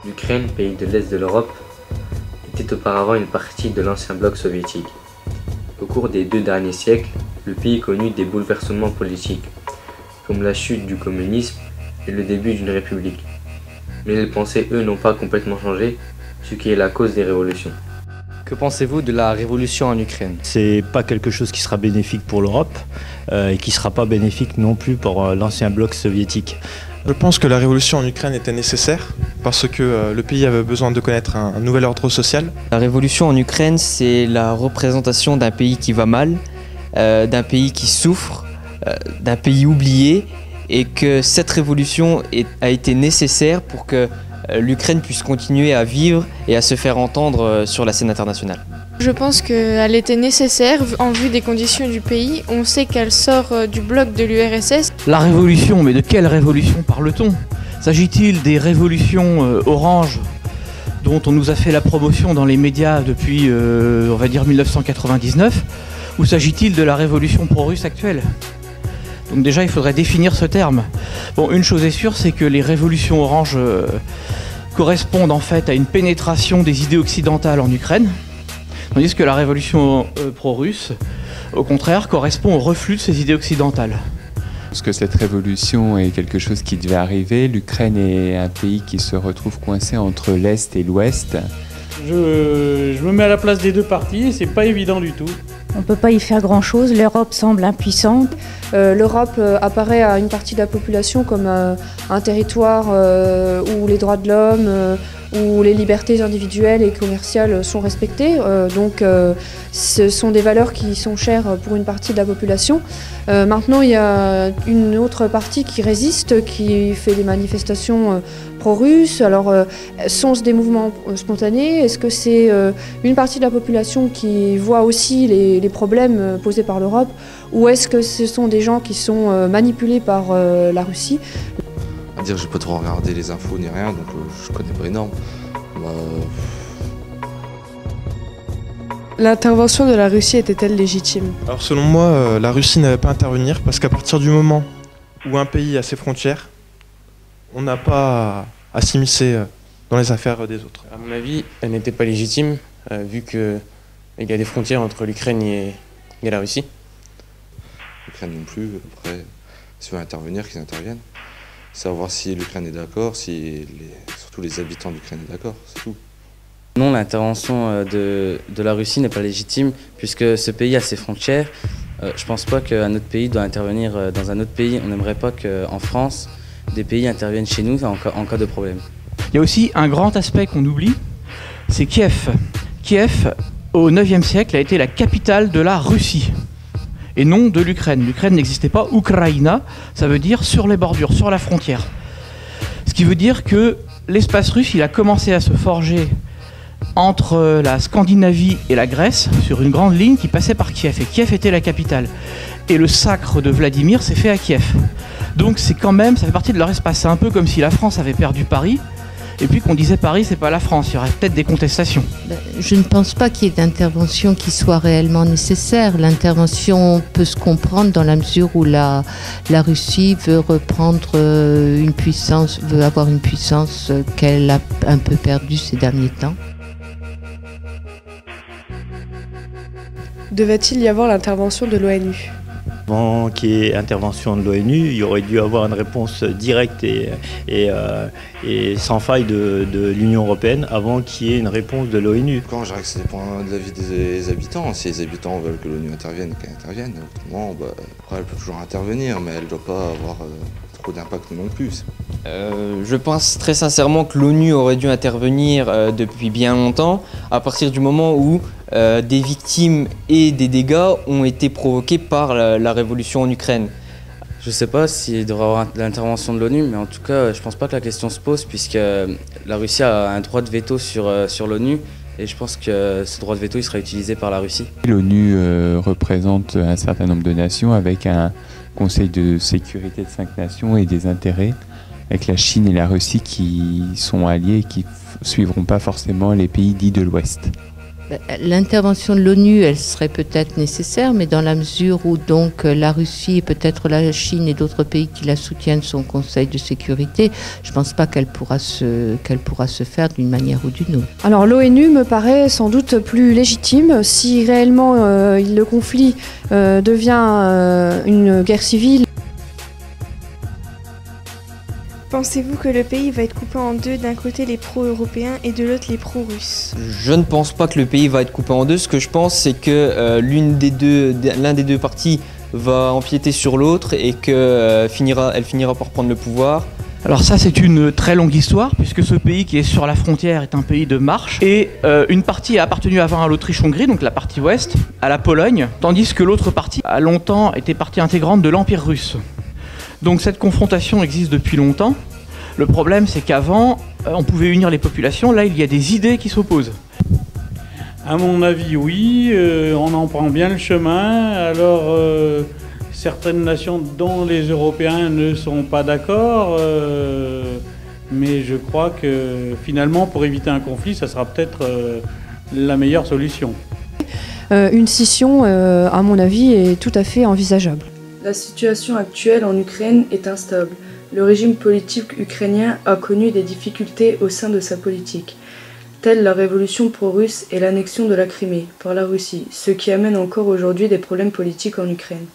L'Ukraine, pays de l'Est de l'Europe, était auparavant une partie de l'ancien bloc soviétique. Au cours des 2 derniers siècles, le pays connut des bouleversements politiques, comme la chute du communisme et le début d'une république. Mais les pensées, eux, n'ont pas complètement changé, ce qui est la cause des révolutions. Que pensez-vous de la révolution en Ukraine? C'est pas quelque chose qui sera bénéfique pour l'Europe et qui sera pas bénéfique non plus pour l'ancien bloc soviétique. Je pense que la révolution en Ukraine était nécessaire parce que le pays avait besoin de connaître un nouvel ordre social. La révolution en Ukraine, c'est la représentation d'un pays qui va mal, d'un pays qui souffre, d'un pays oublié, et que cette révolution a été nécessaire pour que l'Ukraine puisse continuer à vivre et à se faire entendre sur la scène internationale. Je pense qu'elle était nécessaire en vue des conditions du pays. On sait qu'elle sort du bloc de l'URSS. La révolution, mais de quelle révolution parle-t-on? S'agit-il des révolutions oranges dont on nous a fait la promotion dans les médias depuis, on va dire, 1999, ou s'agit-il de la révolution pro-russe actuelle? Donc déjà, il faudrait définir ce terme. Bon, une chose est sûre, c'est que les révolutions oranges correspondent en fait à une pénétration des idées occidentales en Ukraine, tandis que la révolution pro-russe, au contraire, correspond au reflux de ces idées occidentales. Parce que cette révolution est quelque chose qui devait arriver. L'Ukraine est un pays qui se retrouve coincé entre l'Est et l'Ouest. Je me mets à la place des deux parties, c'est pas évident du tout. On ne peut pas y faire grand-chose, l'Europe semble impuissante. L'Europe apparaît à une partie de la population comme un territoire où les droits de l'homme, où les libertés individuelles et commerciales sont respectées. Donc ce sont des valeurs qui sont chères pour une partie de la population. Maintenant, il y a une autre partie qui résiste, qui fait des manifestations pro-russes. Alors, sont-ce des mouvements spontanés? Est-ce que c'est une partie de la population qui voit aussi les problèmes posés par l'Europe? Ou est-ce que ce sont des gens qui sont manipulés par la Russie? À dire, j'ai pas trop regardé les infos ni rien, donc je connais pas énorme. L'intervention de la Russie était-elle légitime? Alors selon moi, la Russie n'avait pas à intervenir parce qu'à partir du moment où un pays a ses frontières, on n'a pas à s'immiscer dans les affaires des autres. À mon avis, elle n'était pas légitime, vu qu'il y a des frontières entre l'Ukraine et la Russie. L'Ukraine non plus, après, s'ils veulent intervenir, qu'ils interviennent. Savoir si l'Ukraine est d'accord, si surtout les habitants d'Ukraine sont d'accord, c'est tout. Non, l'intervention de la Russie n'est pas légitime, puisque ce pays a ses frontières. Je pense pas qu'un autre pays doit intervenir dans un autre pays. On n'aimerait pas qu'en France, des pays interviennent chez nous en cas de problème. Il y a aussi un grand aspect qu'on oublie, c'est Kiev. Kiev, au IXe siècle, a été la capitale de la Russie, et non de l'Ukraine. L'Ukraine n'existait pas. Ukraina, ça veut dire sur les bordures, sur la frontière. Ce qui veut dire que l'espace russe, il a commencé à se forger entre la Scandinavie et la Grèce, sur une grande ligne qui passait par Kiev. Et Kiev était la capitale. Et le sacre de Vladimir s'est fait à Kiev. Donc c'est quand même, ça fait partie de leur espace. C'est un peu comme si la France avait perdu Paris, et puis qu'on disait Paris, c'est pas la France. Il y aurait peut-être des contestations. Je ne pense pas qu'il y ait d'intervention qui soit réellement nécessaire. L'intervention peut se comprendre dans la mesure où la Russie veut reprendre une puissance, veut avoir une puissance qu'elle a un peu perdue ces derniers temps. Devait-il y avoir l'intervention de l'ONU? Avant qu'il y ait intervention de l'ONU, il y aurait dû avoir une réponse directe et sans faille de l'Union européenne avant qu'il y ait une réponse de l'ONU. Quand je dirais que ça dépend de l'avis des habitants. Si les habitants veulent que l'ONU intervienne, qu'elle intervienne. Autrement, après, elle peut toujours intervenir, mais elle ne doit pas avoir trop d'impact non plus. Je pense très sincèrement que l'ONU aurait dû intervenir depuis bien longtemps, à partir du moment où des victimes et des dégâts ont été provoqués par la révolution en Ukraine. Je ne sais pas s'il devrait y avoir l'intervention de l'ONU, mais en tout cas, je ne pense pas que la question se pose, puisque la Russie a un droit de veto sur l'ONU, et je pense que ce droit de veto il sera utilisé par la Russie. L'ONU représente un certain nombre de nations avec un Conseil de sécurité de 5 nations et des intérêts avec la Chine et la Russie qui sont alliés et qui ne suivront pas forcément les pays dits de l'Ouest. L'intervention de l'ONU, elle serait peut-être nécessaire, mais dans la mesure où donc la Russie et peut-être la Chine et d'autres pays qui la soutiennent sont au Conseil de sécurité, je ne pense pas qu'elle pourra se faire d'une manière ou d'une autre. Alors l'ONU me paraît sans doute plus légitime si réellement le conflit devient une guerre civile. Pensez-vous que le pays va être coupé en deux, d'un côté les pro-européens et de l'autre les pro-russes? Je ne pense pas que le pays va être coupé en deux. Ce que je pense, c'est que l'un des deux partis va empiéter sur l'autre et qu'elle finira par prendre le pouvoir. Alors ça, c'est une très longue histoire, puisque ce pays qui est sur la frontière est un pays de marche. Et une partie a appartenu avant à l'Autriche-Hongrie, donc la partie ouest, à la Pologne, tandis que l'autre partie a longtemps été partie intégrante de l'Empire russe. Donc cette confrontation existe depuis longtemps. Le problème, c'est qu'avant, on pouvait unir les populations. Là, il y a des idées qui s'opposent. À mon avis, oui. On en prend bien le chemin. Alors, certaines nations, dont les Européens, ne sont pas d'accord. Mais je crois que finalement, pour éviter un conflit, ça sera peut-être la meilleure solution. Une scission, à mon avis, est tout à fait envisageable. La situation actuelle en Ukraine est instable. Le régime politique ukrainien a connu des difficultés au sein de sa politique, telle la révolution pro-russe et l'annexion de la Crimée par la Russie, ce qui amène encore aujourd'hui des problèmes politiques en Ukraine.